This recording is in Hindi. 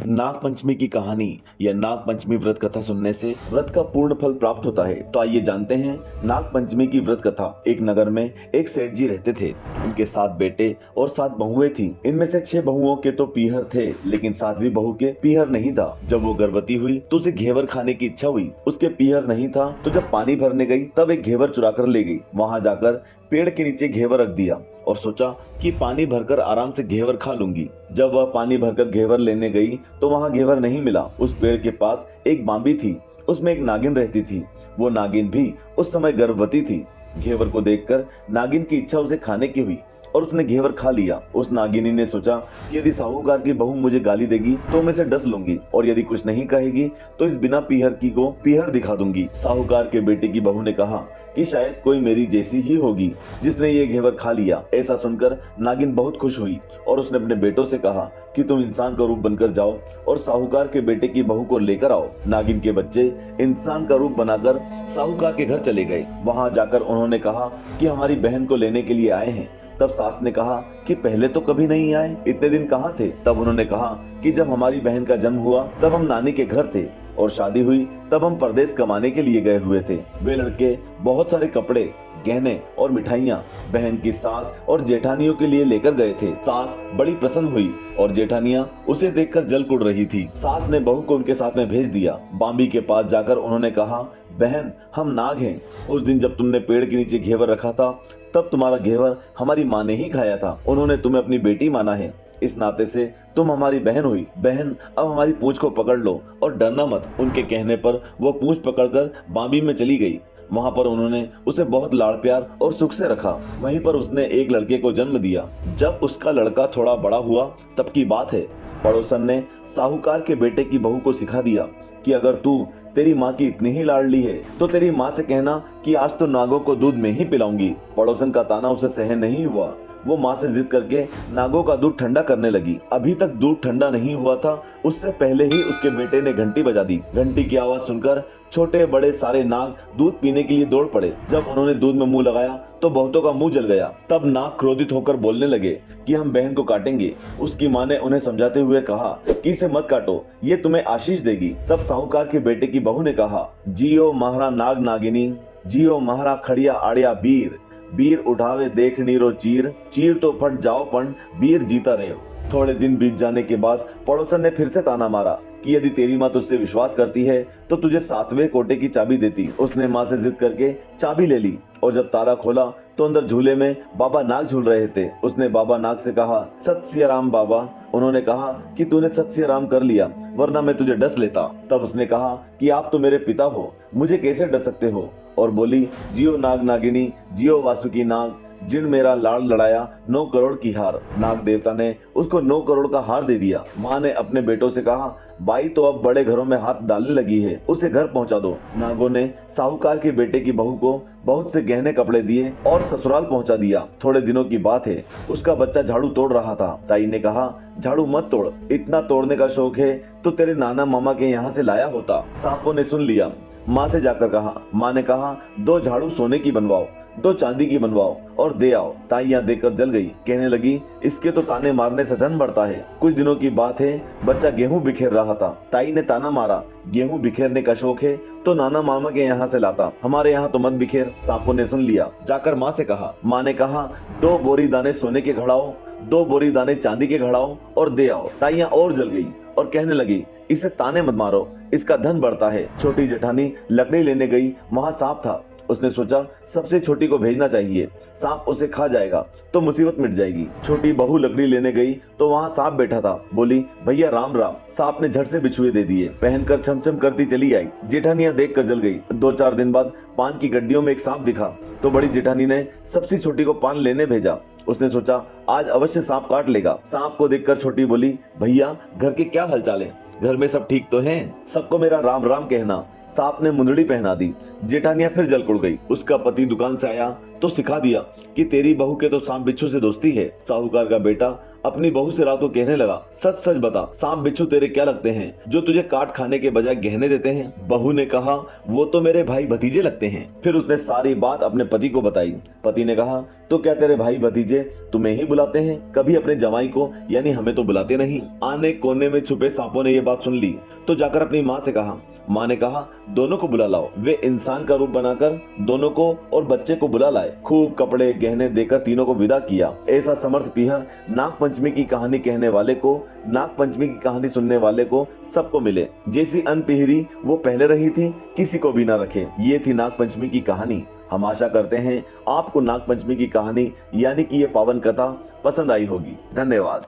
नाग पंचमी की कहानी या नाग पंचमी व्रत कथा सुनने से व्रत का पूर्ण फल प्राप्त होता है। तो आइए जानते हैं नाग पंचमी की व्रत कथा। एक नगर में एक सेठ जी रहते थे। उनके 7 बेटे और 7 बहुएं थी। इनमें से 6 बहुओं के तो पीहर थे, लेकिन 7वीं बहू के पीहर नहीं था। जब वो गर्भवती हुई तो उसे घेवर खाने की इच्छा हुई। उसके पीहर नहीं था, तो जब पानी भरने गई तब एक घेवर चुरा कर ले गई। वहाँ जाकर पेड़ के नीचे घेवर रख दिया और सोचा कि पानी भरकर आराम से घेवर खा लूंगी। जब वह पानी भरकर घेवर लेने गई तो वहाँ घेवर नहीं मिला। उस पेड़ के पास एक बांबी थी, उसमें एक नागिन रहती थी। वो नागिन भी उस समय गर्भवती थी। घेवर को देखकर नागिन की इच्छा उसे खाने की हुई और उसने घेवर खा लिया। उस नागिनी ने सोचा कि यदि साहूकार की बहू मुझे गाली देगी तो मैं इसे डस लूंगी, और यदि कुछ नहीं कहेगी तो इस बिना पीहर की को पीहर दिखा दूंगी। साहूकार के बेटे की बहू ने कहा कि शायद कोई मेरी जैसी ही होगी जिसने ये घेवर खा लिया। ऐसा सुनकर नागिन बहुत खुश हुई और उसने अपने बेटों से कहा कि तुम इंसान का रूप बनकर जाओ और साहूकार के बेटे की बहू को लेकर आओ। नागिन के बच्चे इंसान का रूप बनाकर साहूकार के घर चले गए। वहां जाकर उन्होंने कहा कि हमारी बहन को लेने के लिए आए हैं। तब सास ने कहा कि पहले तो कभी नहीं आए, इतने दिन कहाँ थे? तब उन्होंने कहा कि जब हमारी बहन का जन्म हुआ तब हम नानी के घर थे, और शादी हुई तब हम परदेश कमाने के लिए गए हुए थे। वे लड़के बहुत सारे कपड़े, गहने और मिठाइयाँ बहन की सास और जेठानियों के लिए लेकर गए थे। सास बड़ी प्रसन्न हुई और जेठानियाँ उसे देखकर जल कुड़ रही थी। सास ने बहू को उनके साथ में भेज दिया। बांबी के पास जाकर उन्होंने कहा, बहन हम नाग हैं। उस दिन जब तुमने पेड़ के नीचे घेवर रखा था तब तुम्हारा घेवर हमारी माँ ने ही खाया था। उन्होंने तुम्हें अपनी बेटी माना है, इस नाते से तुम हमारी बहन हुई। बहन अब हमारी पूंछ को पकड़ लो और डरना मत। उनके कहने पर वो पूंछ पकड़कर बांबी में चली गई। वहां पर उन्होंने उसे बहुत लाड़ प्यार और सुख से रखा। वहीं पर उसने एक लड़के को जन्म दिया। जब उसका लड़का थोड़ा बड़ा हुआ तब की बात है, पड़ोसन ने साहूकार के बेटे की बहू को सिखा दिया कि अगर तू तेरी माँ की इतनी ही लाडली है तो तेरी माँ से कहना कि आज तो नागों को दूध में ही पिलाऊंगी। पड़ोसन का ताना उसे सहन नहीं हुआ। वो माँ से जिद करके नागों का दूध ठंडा करने लगी। अभी तक दूध ठंडा नहीं हुआ था, उससे पहले ही उसके बेटे ने घंटी बजा दी। घंटी की आवाज सुनकर छोटे बड़े सारे नाग दूध पीने के लिए दौड़ पड़े। जब उन्होंने दूध में मुंह लगाया तो बहुतों का मुंह जल गया। तब नाग क्रोधित होकर बोलने लगे कि हम बहन को काटेंगे। उसकी माँ ने उन्हें समझाते हुए कहा कि इसे मत काटो, ये तुम्हें आशीष देगी। तब साहूकार के बेटे की बहू ने कहा, जियो महारा नाग नागिनी, जियो महारा खड़िया आड़िया बीर, बीर उठावे देख नीरो चीर, चीर तो फट जाओ पण बीर जीता रहे। थोड़े दिन बीत जाने के बाद पड़ोसन ने फिर से ताना मारा कि यदि तेरी माँ तुझसे विश्वास करती है तो तुझे 7वें कोटे की चाबी देती। उसने माँ से जिद करके चाबी ले ली और जब ताला खोला तो अंदर झूले में बाबा नाग झूल रहे थे। उसने बाबा नाग से कहा, सत सिया राम बाबा। उन्होंने कहा कि तूने सत सिया राम कर लिया, वरना मैं तुझे डस लेता। तब उसने कहा कि आप तो मेरे पिता हो, मुझे कैसे डस सकते हो? और बोली, जियो नाग नागिनी, जियो वासुकी नाग, जिन मेरा लाड़ लड़ाया 9 करोड़ की हार। नाग देवता ने उसको 9 करोड़ का हार दे दिया। माँ ने अपने बेटों से कहा, बाई तो अब बड़े घरों में हाथ डालने लगी है, उसे घर पहुंचा दो। नागों ने साहूकार के बेटे की बहू को बहुत से गहने कपड़े दिए और ससुराल पहुंचा दिया। थोड़े दिनों की बात है, उसका बच्चा झाड़ू तोड़ रहा था। ताई ने कहा, झाड़ू मत तोड़, इतना तोड़ने का शौक है तो तेरे नाना मामा के यहाँ से लाया होता। सांपों ने सुन लिया। माँ से जाकर कहा। माँ ने कहा, 2 झाड़ू सोने की बनवाओ, 2 चांदी की बनवाओ और दे आओ। ताइयां देकर जल गई। कहने लगी, इसके तो ताने मारने से धन बढ़ता है। कुछ दिनों की बात है, बच्चा गेहूं बिखेर रहा था। ताई ने ताना मारा, गेहूं बिखेरने का शौक है तो नाना मामा के यहाँ से लाता, हमारे यहाँ तो मत बिखेर। सांपों ने सुन लिया। जाकर माँ से कहा। माँ ने कहा, 2 बोरी दाने सोने के घड़ाओ, 2 बोरी दाने चांदी के घड़ाओ और दे आओ। ताइयां और जल गई और कहने लगी, इसे ताने मत मारो, इसका धन बढ़ता है। छोटी जेठानी लकड़ी लेने गई, वहाँ सांप था। उसने सोचा सबसे छोटी को भेजना चाहिए, सांप उसे खा जाएगा तो मुसीबत मिट जाएगी। छोटी बहू लकड़ी लेने गई तो वहाँ सांप बैठा था। बोली, भैया राम राम। सांप ने झट से बिछुए दे दिए। पहनकर छमछम करती चली आई। जेठानियां देख कर जल गई। 2-4 दिन बाद पान की गड्डियों में एक सांप दिखा तो बड़ी जेठानी ने सबसे छोटी को पान लेने भेजा। उसने सोचा आज अवश्य सांप काट लेगा। सांप को देखकर छोटी बोली, भैया घर के क्या हालचाल है? घर में सब ठीक तो हैं? सबको मेरा राम राम कहना। सांप ने मुंदड़ी पहना दी। जेठानियां फिर जल कुड़ गई। उसका पति दुकान से आया तो सिखा दिया कि तेरी बहू के तो सांप बिच्छू से दोस्ती है। साहूकार का बेटा अपनी बहू से रात को कहने लगा, सच सच बता, सांप बिच्छू तेरे क्या लगते हैं जो तुझे काट खाने के बजाय गहने देते हैं? बहू ने कहा, वो तो मेरे भाई भतीजे लगते हैं। फिर उसने सारी बात अपने पति को बताई। पति ने कहा, तो क्या तेरे भाई भतीजे तुम्हें ही बुलाते हैं, कभी अपने जवाई को यानी हमें तो बुलाते नहीं? आने कोने में छुपे सांपों ने यह बात सुन ली तो जाकर अपनी माँ से कहा। माँ ने कहा, दोनों को बुला लाओ। वे इंसान का रूप बनाकर दोनों को और बच्चे को बुला लाए। खूब कपड़े गहने देकर तीनों को विदा किया। ऐसा समर्थ पीहर नाग पंचमी की कहानी कहने वाले को, नाग पंचमी की कहानी सुनने वाले को सबको मिले। जैसी अनपिहरी वो पहले रही थी, किसी को भी ना रखे। ये थी नाग पंचमी की कहानी। हम आशा करते हैं आपको नाग पंचमी की कहानी यानी कि ये पावन कथा पसंद आई होगी। धन्यवाद।